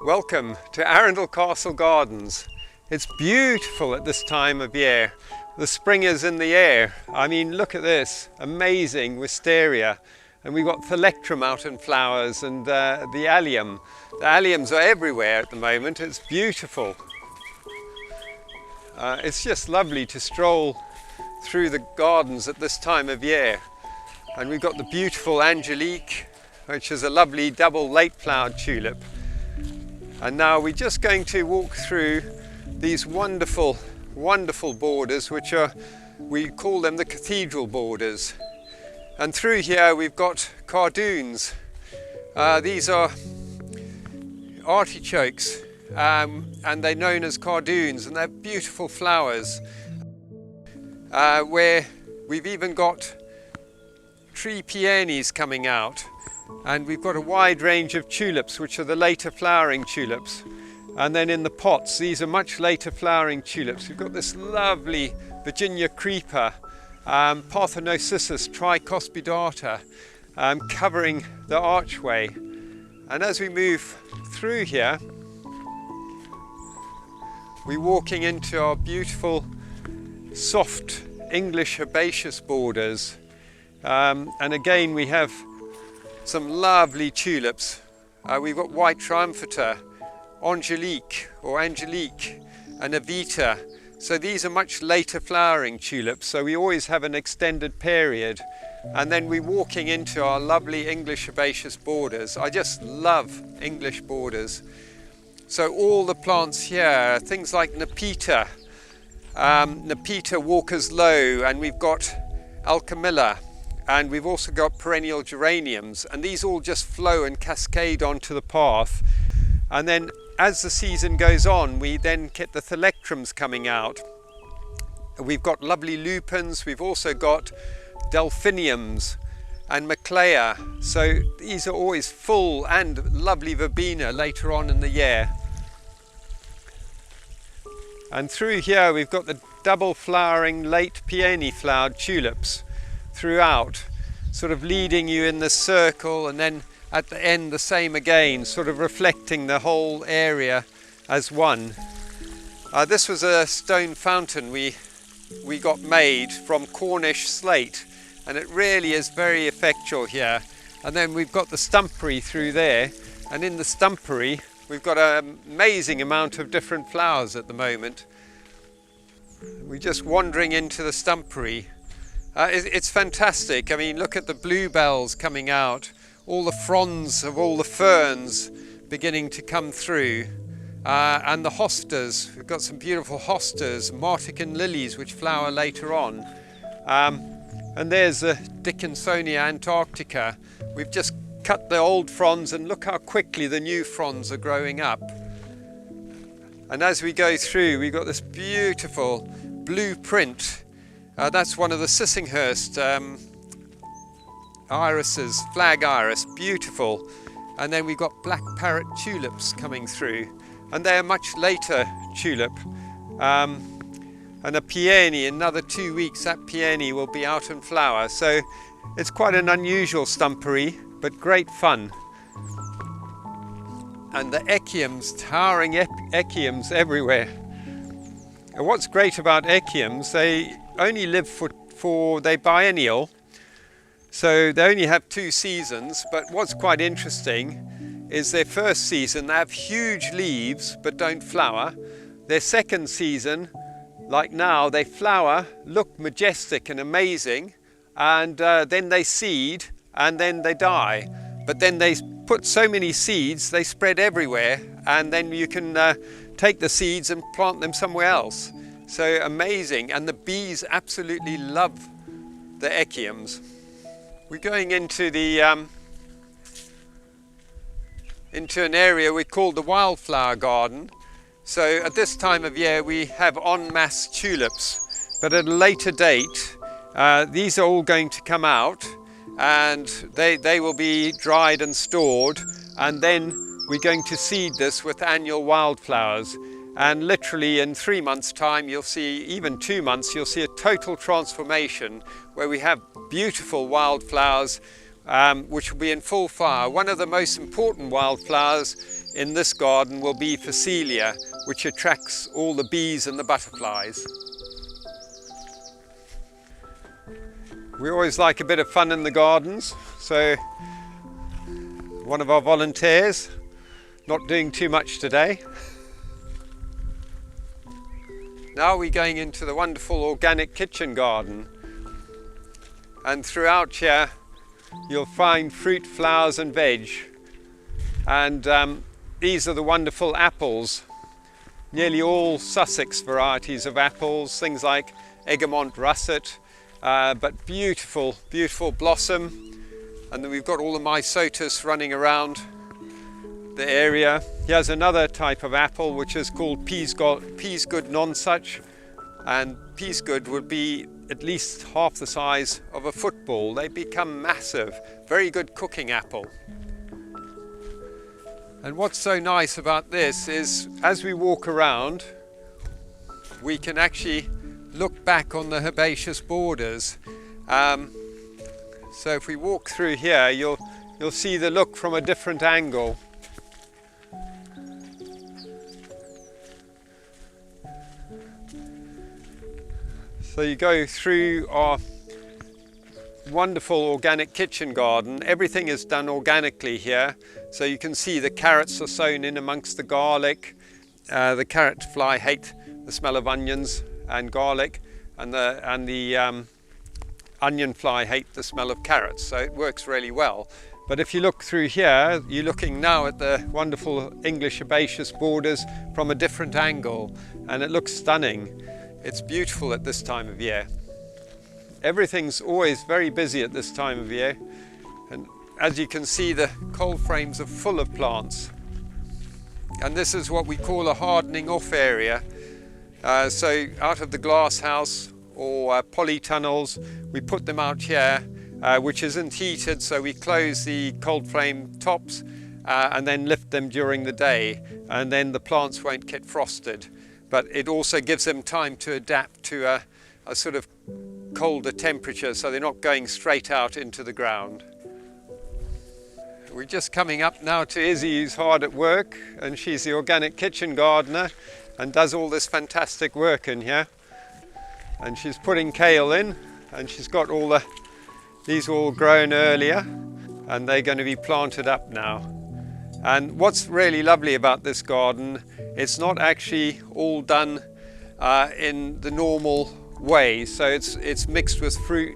Welcome to Arundel Castle Gardens. It's beautiful at this time of year. The spring is in the air. I mean, look at this, amazing wisteria. And we've got Thalectrum out in flowers and the allium. The alliums are everywhere at the moment. It's beautiful. It's just lovely to stroll through the gardens at this time of year. And we've got the beautiful Angelique, which is a lovely double late-flowered tulip. And now we're just going to walk through these wonderful, wonderful borders, which we call them the Cathedral Borders. And through here we've got cardoons. These are artichokes, and they're known as cardoons, and they're beautiful flowers. Where we've even got tree peonies coming out. And we've got a wide range of tulips, which are the later flowering tulips. And then in the pots, these are much later flowering tulips. We've got this lovely Virginia creeper, Parthenocyssus tricuspidata, covering the archway. And as we move through here, we're walking into our beautiful, soft English herbaceous borders. And again, we have some lovely tulips. We've got White Triumphata, Angelique and Avita. So these are much later flowering tulips, so we always have an extended period. And then we're walking into our lovely English herbaceous borders. I just love English borders. So all the plants here, things like Nepeta, Nepeta Walker's Low, and we've got Alchemilla. And we've also got perennial geraniums, and these all just flow and cascade onto the path. And then as the season goes on, we then get the Thalectrums coming out. We've got lovely lupins, we've also got delphiniums and macleia. So these are always full, and lovely verbena later on in the year. And through here we've got the double flowering late peony flowered tulips throughout, sort of leading you in the circle, and then at the end the same again, sort of reflecting the whole area as one. This was a stone fountain we got made from Cornish slate, and it really is very effectual here. And then we've got the stumpery through there, and in the stumpery we've got an amazing amount of different flowers at the moment. We're just wandering into the stumpery. It's fantastic. I mean, look at the bluebells coming out, all the fronds of all the ferns beginning to come through, and the hostas. We've got some beautiful hostas, Martican lilies, which flower later on. And there's the Dickinsonia antarctica. We've just cut the old fronds, and look how quickly the new fronds are growing up. And as we go through, we've got this beautiful blueprint. That's one of the Sissinghurst irises, flag iris, beautiful. And then we've got black parrot tulips coming through, and they're a much later tulip. And a peony, another 2 weeks, that peony will be out in flower. So it's quite an unusual stumpery, but great fun. And the echiums, towering echiums everywhere. And what's great about echiums, they only live they're biennial, so they only have 2 seasons. But what's quite interesting is their first season, they have huge leaves but don't flower. Their second season, like now, they flower, look majestic and amazing, and then they seed, and then they die. But then they put so many seeds, they spread everywhere, and then you can take the seeds and plant them somewhere else. So amazing, and the bees absolutely love the echiums. We're going into into an area we call the Wildflower Garden. So at this time of year we have en masse tulips, but at a later date these are all going to come out, and they will be dried and stored, and then we're going to seed this with annual wildflowers. And literally in 3 months' time, you'll see, even 2 months, you'll see a total transformation where we have beautiful wildflowers which will be in full flower. One of the most important wildflowers in this garden will be Phacelia, which attracts all the bees and the butterflies. We always like a bit of fun in the gardens, so one of our volunteers, not doing too much today. Now we're going into the wonderful organic kitchen garden, and throughout here you'll find fruit, flowers and veg, and these are the wonderful apples, nearly all Sussex varieties of apples, things like Egremont russet, but beautiful, beautiful blossom. And then we've got all the Mysotis running around the area. Here's another type of apple which is called Peasgood nonsuch, and Peasgood would be at least half the size of a football. They become massive, very good cooking apple. And what's so nice about this is as we walk around we can actually look back on the herbaceous borders. So if we walk through here you'll see the look from a different angle. So you go through our wonderful organic kitchen garden. Everything is done organically here. So you can see the carrots are sown in amongst the garlic. The carrot fly hate the smell of onions and garlic, and the onion fly hate the smell of carrots. So it works really well. But if you look through here, you're looking now at the wonderful English herbaceous borders from a different angle, and it looks stunning. It's beautiful at this time of year. Everything's always very busy at this time of year, and as you can see the cold frames are full of plants, and this is what we call a hardening off area. So out of the glass house or polytunnels we put them out here, which isn't heated, so we close the cold frame tops and then lift them during the day, and then the plants won't get frosted. But it also gives them time to adapt to a sort of colder temperature, so they're not going straight out into the ground. We're just coming up now to Izzy, who's hard at work, and she's the organic kitchen gardener and does all this fantastic work in here. And she's putting kale in, and she's got these were all grown earlier and they're going to be planted up now. And what's really lovely about this garden, it's not actually all done in the normal way. So it's mixed with fruit,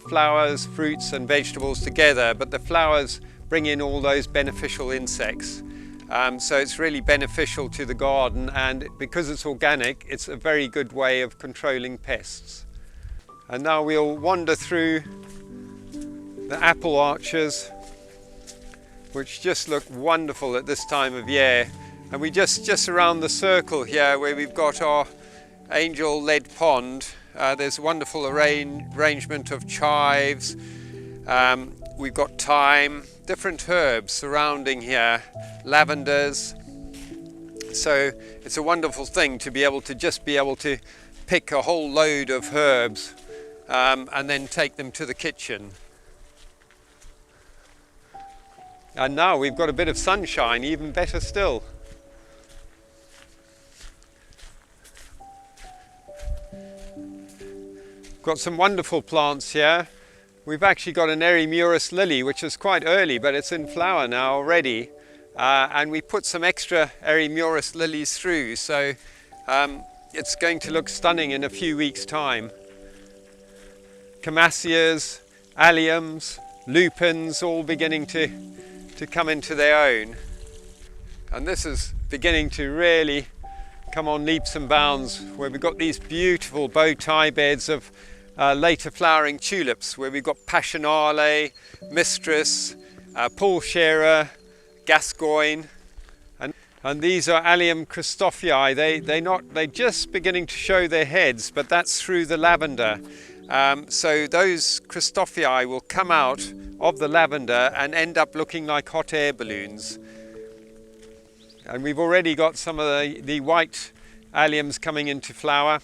flowers, fruits and vegetables together, but the flowers bring in all those beneficial insects. So it's really beneficial to the garden, and because it's organic, it's a very good way of controlling pests. And now we'll wander through the apple orchards, which just look wonderful at this time of year. And we just around the circle here where we've got our angel lead pond, there's a wonderful arrangement of chives. We've got thyme, different herbs surrounding here, lavenders. So it's a wonderful thing to be able to pick a whole load of herbs and then take them to the kitchen. And now we've got a bit of sunshine, even better still. Got some wonderful plants here. We've actually got an Eremuris lily, which is quite early, but it's in flower now already. And we put some extra Eremuris lilies through, so it's going to look stunning in a few weeks' time. Camasias, alliums, lupins, all beginning to come into their own. And this is beginning to really come on leaps and bounds, where we've got these beautiful bow tie beds of later flowering tulips, where we've got Passionale, Mistress, Pulchera, Gascoigne, and these are Allium Christophii. They're just beginning to show their heads, but that's through the lavender. So those Christophii will come out of the lavender and end up looking like hot air balloons. And we've already got some of the white alliums coming into flower.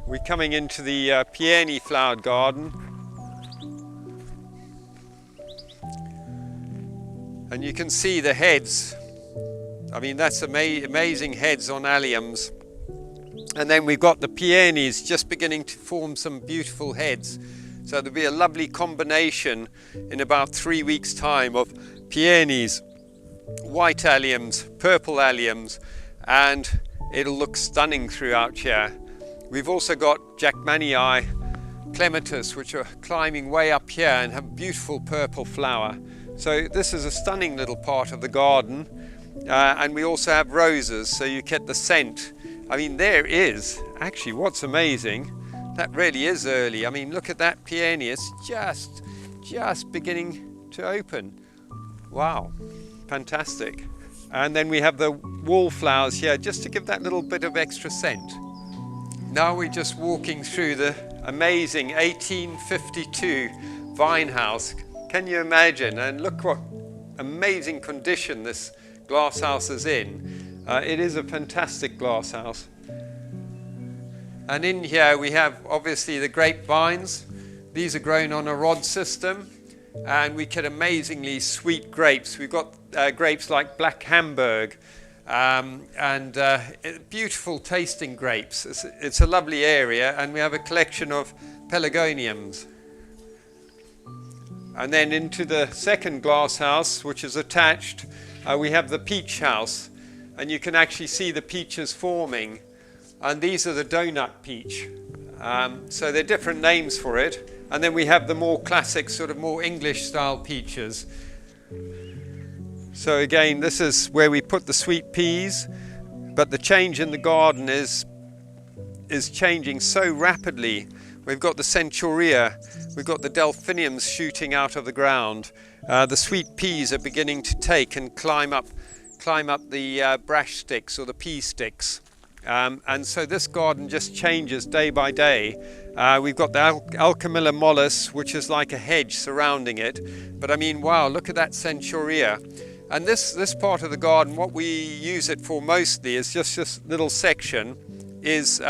We're coming into the Peony flowered garden. And you can see the heads. I mean, that's amazing heads on alliums. And then we've got the peonies just beginning to form some beautiful heads. So there'll be a lovely combination in about 3 weeks' time of peonies, white alliums, purple alliums, and it'll look stunning throughout here. We've also got Jackmanii clematis, which are climbing way up here and have beautiful purple flower. So this is a stunning little part of the garden. And we also have roses, so you get the scent. I mean, there is actually, what's amazing, that really is early. I mean, look at that peony, it's just beginning to open. Wow, fantastic. And then we have the wallflowers here, just to give that little bit of extra scent. Now we're just walking through the amazing 1852 vine house. Can you imagine? And look what amazing condition this glass house is in. It is a fantastic glass house. And in here we have obviously the grapevines. These are grown on a rod system, and we get amazingly sweet grapes. We've got grapes like Black Hamburg, and beautiful tasting grapes. It's a lovely area, and we have a collection of pelargoniums. And then into the second glass house, which is attached, we have the peach house, and you can actually see the peaches forming. And these are the donut peach. So they're different names for it. And then we have the more classic, sort of more English style peaches. So again, this is where we put the sweet peas, but the change in the garden is changing so rapidly. We've got the centaurea, we've got the delphiniums shooting out of the ground. The sweet peas are beginning to take and climb up the brash sticks or the pea sticks. And so this garden just changes day by day. We've got the Alchemilla mollis, which is like a hedge surrounding it. But I mean, wow, look at that centaurea. And this part of the garden, what we use it for mostly is just this little section is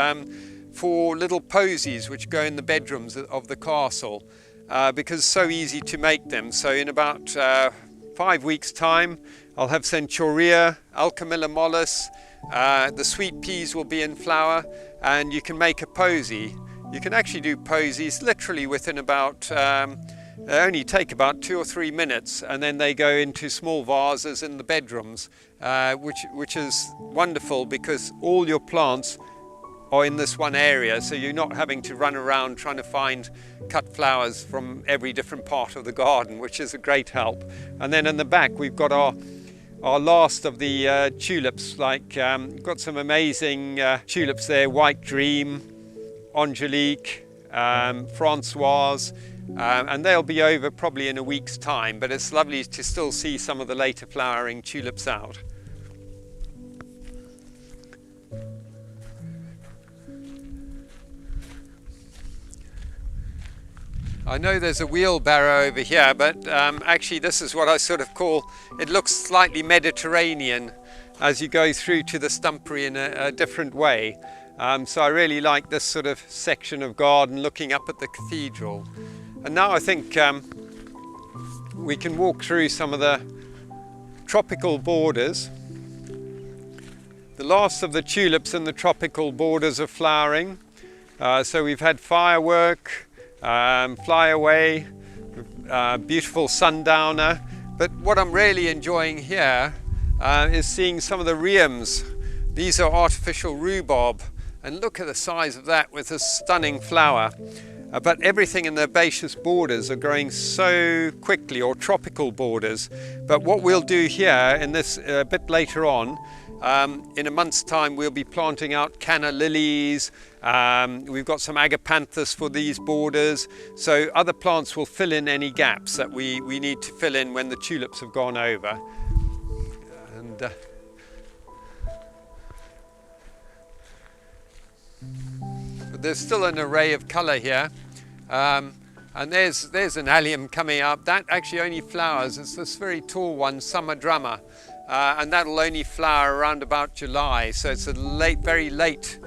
for little posies which go in the bedrooms of the castle, because it's so easy to make them. So in about 5 weeks' time, I'll have centaurea, Alchemilla mollis, the sweet peas will be in flower, and you can make a posy. You can actually do posies literally within about, they only take about 2 or 3 minutes, and then they go into small vases in the bedrooms, which is wonderful because all your plants are in this one area, so you're not having to run around trying to find cut flowers from every different part of the garden, which is a great help. And then in the back we've got our last of the tulips, like got some amazing tulips there, White Dream, Angelique, Francoise, and they'll be over probably in a week's time, but it's lovely to still see some of the later flowering tulips out. I know there's a wheelbarrow over here, but actually this is what I sort of call, it looks slightly Mediterranean as you go through to the stumpery in a different way. So I really like this sort of section of garden looking up at the cathedral. And now I think we can walk through some of the tropical borders. The last of the tulips in the tropical borders are flowering. So we've had Firework, Fly Away, beautiful Sundowner. But what I'm really enjoying here is seeing some of the rheums. These are artificial rhubarb, and look at the size of that with a stunning flower. But everything in the herbaceous borders are growing so quickly, or tropical borders. But what we'll do here in this a bit later on, in a month's time, we'll be planting out canna lilies. We've got some agapanthus for these borders. So other plants will fill in any gaps that we need to fill in when the tulips have gone over. And but there's still an array of colour here. And there's an allium coming up. That actually only flowers. It's this very tall one, Summer Drummer. And that'll only flower around about July. So it's a very late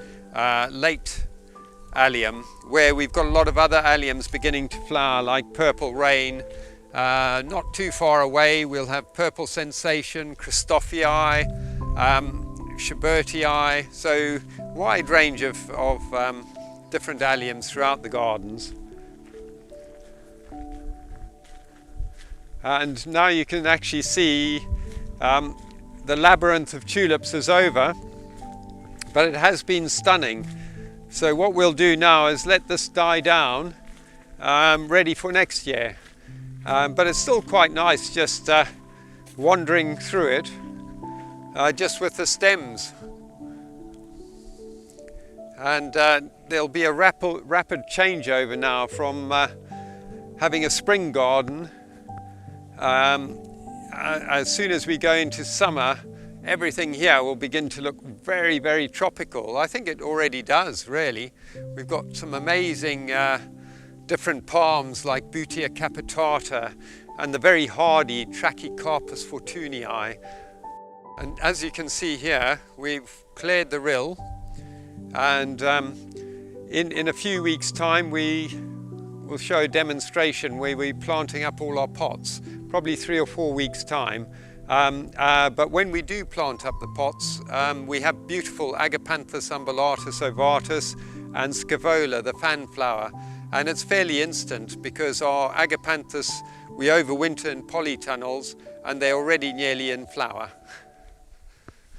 allium, where we've got a lot of other alliums beginning to flower, like Purple Rain, Not too far away we'll have Purple Sensation, Christophii, Schubertii, so wide range of different alliums throughout the gardens. And now you can actually see the labyrinth of tulips is over, but it has been stunning. So what we'll do now is let this die down, ready for next year. But it's still quite nice just wandering through it, just with the stems. And there'll be a rapid changeover now from having a spring garden. As soon as we go into summer, everything here will begin to look very, very tropical. I think it already does, really. We've got some amazing different palms like Butea capitata and the very hardy Trachycarpus fortunii. And as you can see here, we've cleared the rill, and in a few weeks' time we will show a demonstration where we're planting up all our pots, probably 3 or 4 weeks' time. But when we do plant up the pots, we have beautiful Agapanthus umbulatus ovatus and Scaevola, the fan flower. And it's fairly instant because our Agapanthus, we overwinter in polytunnels and they're already nearly in flower.